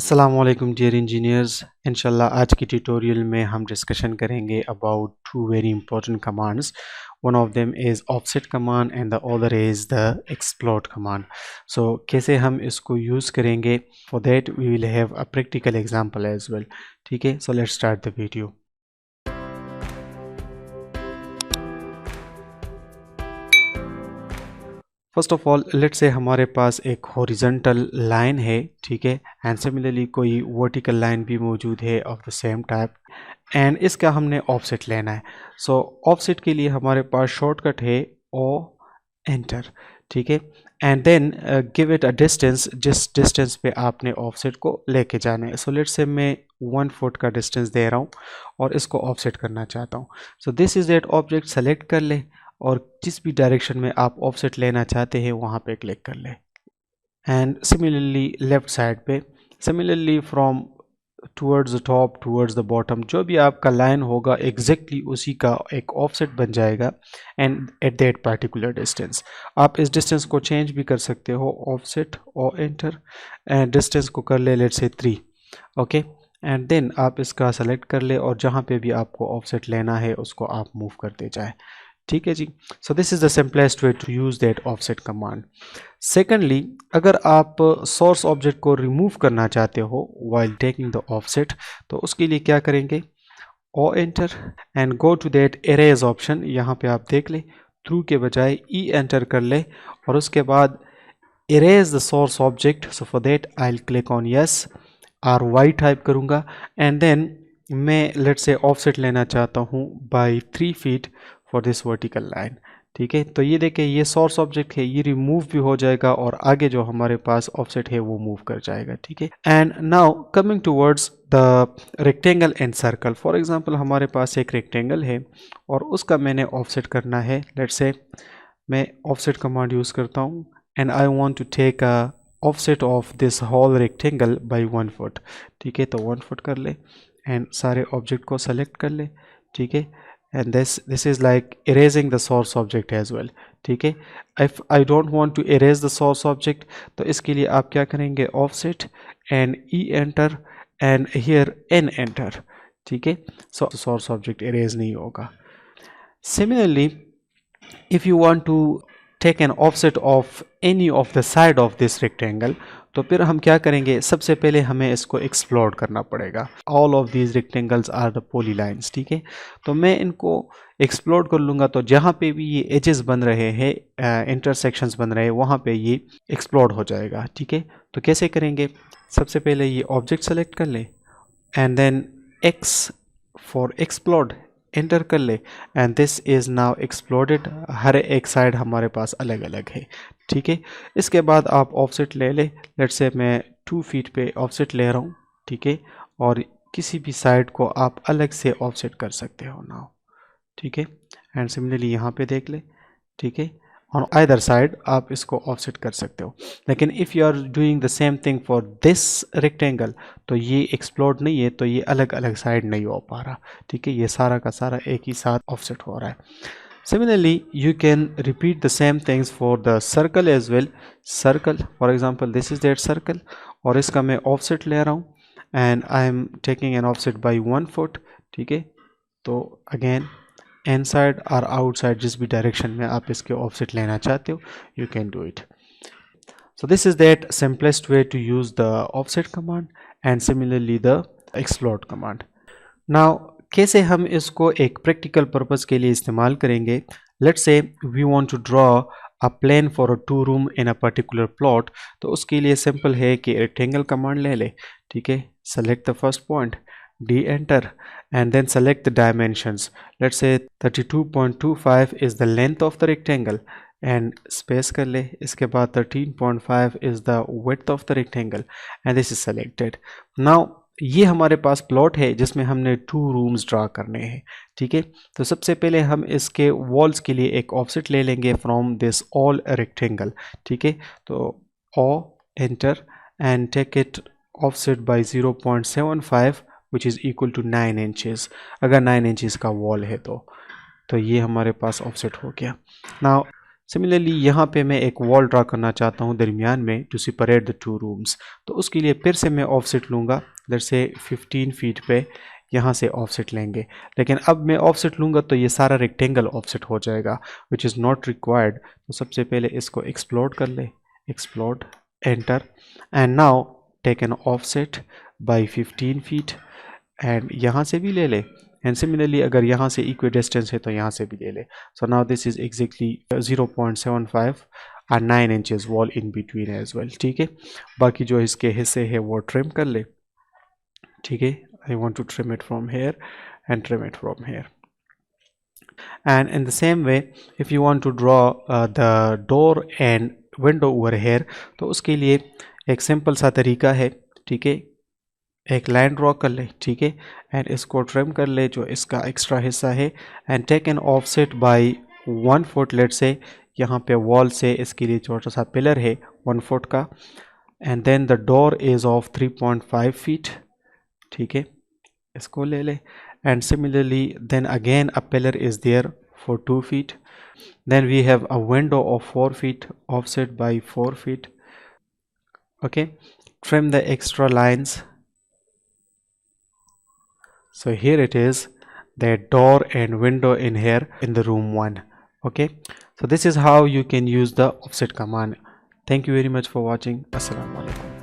अस्सलाम वालेकुम dear engineers. इंशाल्लाह आज की ट्यूटोरियल में हम डिस्कशन करेंगे about two very important commands. One of them is offset command and the other is the explode command. So कैसे हम इसको यूज़ करेंगे, for that we will have a practical example as well. ठीक है, so let's start the video. First of all let's say हमारे पास एक horizontal line है, ठीक है, एंड सिमिलरली कोई वर्टिकल लाइन भी मौजूद है of the same type, and इसका हमने ऑफसेट लेना है। सो ऑफसेट के लिए हमारे पास शॉर्टकट है ओ एंटर, ठीक है, and then give it a distance, जिस डिस्टेंस पे आपने ऑफसेट को लेके जाना है। सो लेट्स से मैं 1 फुट का डिस्टेंस दे रहा हूँ और इसको ऑफसेट करना चाहता हूँ। So this is that object, select कर ले और जिस भी डायरेक्शन में आप ऑफसेट लेना चाहते हैं वहाँ पे क्लिक कर ले, एंड सिमिलरली लेफ्ट साइड पे, similarly from towards the top towards the bottom, जो भी आपका लाइन होगा एग्जैक्टली उसी का एक ऑफसेट बन जाएगा and at that particular distance. आप इस डिस्टेंस को चेंज भी कर सकते हो, ऑफसेट और एंटर, एंड डिस्टेंस को कर ले let's say 3, okay, and then आप इसका सेलेक्ट कर ले और जहाँ पे भी आपको ऑफसेट लेना है उसको आप मूव करते जाए। ठीक है जी। So this is the simplest way to use that offset command. Secondly, अगर आप सोर्स ऑब्जेक्ट को रिमूव करना चाहते हो वाइल टेकिंग द ऑफसेट, तो उसके लिए क्या करेंगे, O enter and go to that erase option. यहाँ पे आप देख ले, थ्रू के बजाय ई एंटर कर ले और उसके बाद erase the source object. So for that I will click on yes, R Y type करूँगा, एंड देन मैं लेट से ऑफसेट लेना चाहता हूँ by 3 feet for this vertical line. ठीक है, तो ये देखें, ये सोर्स ऑब्जेक्ट है, ये रिमूव भी हो जाएगा और आगे जो हमारे पास ऑफसेट है वो मूव कर जाएगा। ठीक है, and now coming towards the rectangle and circle. For example हमारे पास एक रेक्टेंगल है और उसका मैंने ऑफसेट करना है। लेट्स से मैं ऑफसेट कमांड यूज़ करता हूँ and I want to take a offset of this whole rectangle by 1 foot. ठीक है, तो 1 फुट कर ले एंड सारे ऑब्जेक्ट को सेलेक्ट कर ले। ठीक है, and this is like erasing the source object as well। ठीक है, if I don't want to erase the source object, तो इसके लिए आप क्या करेंगे, offset and e enter and here n enter। ठीक है, so source object erase नहीं होगा। Similarly, if you want to take an offset of any of the side of this rectangle, तो फिर हम क्या करेंगे, सबसे पहले हमें इसको एक्सप्लोर करना पड़ेगा। All of these rectangles are the polylines. ठीक है, तो मैं इनको एक्सप्लोर कर लूँगा, तो जहाँ पे भी ये एजेस बन रहे हैं, इंटरसेक्शंस बन रहे हैं, वहाँ पे ये एक्सप्लोर हो जाएगा। ठीक है, तो कैसे करेंगे, सबसे पहले ये ऑब्जेक्ट सेलेक्ट कर ले and then X for explode enter कर ले and this is now exploded. हर एक साइड हमारे पास अलग अलग है। ठीक है, इसके बाद आप ऑफसेट ले ले, लेट्स से मैं 2 फीट पे ऑफसेट ले रहा हूँ। ठीक है, और किसी भी साइड को आप अलग से ऑफसेट कर सकते हो नाउ। ठीक है, एंड सिमिलरली यहाँ पे देख ले। ठीक है, ऑन आइदर साइड आप इसको ऑफसेट कर सकते हो, लेकिन if you are doing the same thing for this rectangle, तो ये एक्सप्लोड नहीं है, तो ये अलग अलग साइड नहीं हो पा रहा। ठीक है, ये सारा का सारा एक ही साथ ऑफसेट हो रहा है। Similarly, you can repeat the same things for the circle as well। Circle, for example, this is that circle और इसका मैं offset ले रहा हूँ and I am taking an offset by 1 foot। ठीक है, तो again inside or outside, जिस भी डायरेक्शन में आप इसके ऑफसेट लेना चाहते हो, you can do it। So this is that simplest way to use the offset command and similarly the explode command। Now कैसे हम इसको एक प्रैक्टिकल पर्पस के लिए इस्तेमाल करेंगे। Let's say we want to draw a plan for a 2 room in a particular plot, तो उसके लिए सिंपल है कि रेक्टेंगल कमांड ले ले। ठीक है, select the first point, D enter and then select the dimensions. Let's say 32.25 is the length of the rectangle and space कर ले। इसके बाद 13.5 is the width of the rectangle and this is selected. Now ये हमारे पास plot है जिसमें हमने 2 rooms draw करने हैं। ठीक है, तो सबसे पहले हम इसके वॉल्स के लिए एक ऑफसेट ले लेंगे फ्रॉम दिस ऑल रेक्टेंगल। ठीक है, तो O enter and take it offset by 0.75 which is equal to 9 inches. अगर 9 इंचेस का वॉल है तो ये हमारे पास ऑफसेट हो गया। नाउ सिमिलरली यहाँ पे मैं एक वॉल ड्रा करना चाहता हूँ दरमियान में to separate the two rooms, तो उसके लिए फिर से मैं ऑफसेट लूँगा, लेट्स से 15 फीट पे यहाँ से ऑफसेट लेंगे। लेकिन अब मैं ऑफसेट लूँगा तो ये सारा रेक्टेंगल ऑफसेट हो जाएगा, विच इज़ नॉट रिक्वायर्ड। तो सबसे पहले इसको एक्सप्लोड कर ले, explode, enter, and now take an offset by 15 feet, and यहाँ से भी ले ले, एंड सिमिलरली अगर यहाँ से इक्वल डिस्टेंस है तो यहाँ से भी ले ले। So now this is exactly 0.75 और 9 inches wall in between as well. ठीक है, बाकी जो इसके हिस्से है वो ट्रिम कर ले। ठीक है, I want to trim it from here and trim it from here. And in the same way, if you want to draw the door and window over here, तो उसके लिए एक सिंपल सा तरीका है। ठीक है, एक लाइन ड्रॉ कर ले, ठीक है, एंड इसको ट्रिम कर ले जो इसका एक्स्ट्रा हिस्सा है, and take an offset by 1 foot. Let say यहाँ पे वॉल से इसके लिए छोटा सा पिलर है 1 फुट का, and then the door is of 3.5 feet. ठीक है, इसको ले ले, and similarly then again a pillar is there for 2 feet. Then we have a window of 4 feet offset by 4 feet. Okay, trim the extra lines. So here it is, the door and window in here in the room 1. Okay, so this is how you can use the offset command. Thank you very much for watching. Assalamu alaikum.